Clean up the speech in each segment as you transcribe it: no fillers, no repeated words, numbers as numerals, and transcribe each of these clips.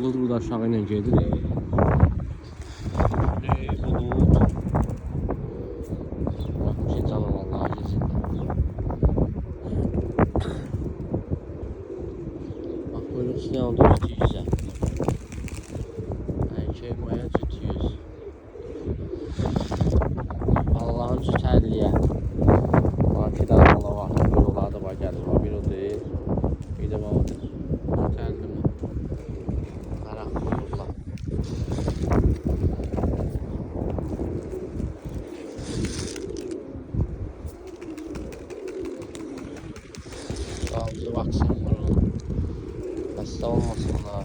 Bulut burada aşağı ilə gedir. Bulut. Bak şey canım vallahi kesin. Bak buyruq sinyalı da güzel. Şey maya cütüyüz. Allah'ın cütərliyə. Bak iki tane bala var. Buyruqlar da var gəlir. Bir o değil. Bir de var. Cütərli mi? Qaraq buyruqlar. Qalcı baksın bunun. Xəstə olmasınlar.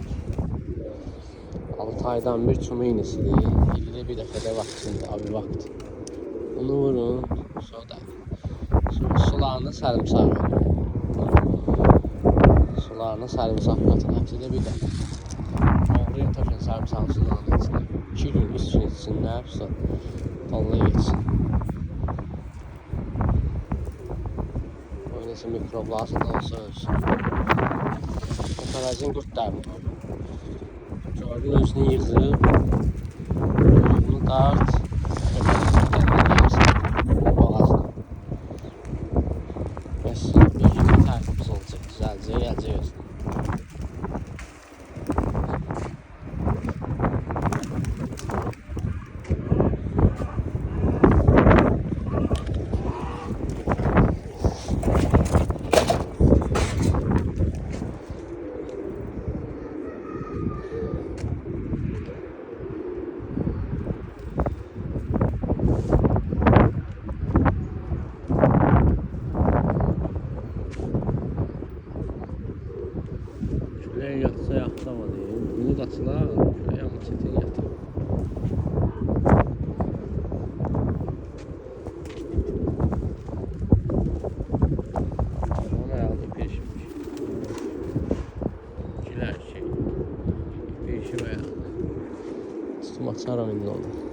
6 aydan bir çumu iğnesidir. İldə bir dəfə də vaxtında, abi vaxt. Bunu vurun, sonra sularını sarımsaq. Sularını sarımsaq katın, həftədə bir dəfə. Oğruya tökün sarımsaq sularının içine. 2 gün, 3 gün içində hepsi dalla geçsin. Oynasın mikroblar da olsa ölsün. Koparacın qurtlarını. Gördün özünü yığıb. Bunu dart. Boğazına. Bəs bir gün tərtibimiz olacaq. Düzəlcək, gələcək özünə. Şuraya yatsa yatlamadı. Bunu katılar. Şuraya mı çetin yatar. Ona herhalde peşmiş. Güler şey. Peşi bayağı. Tutmak saram indi onu.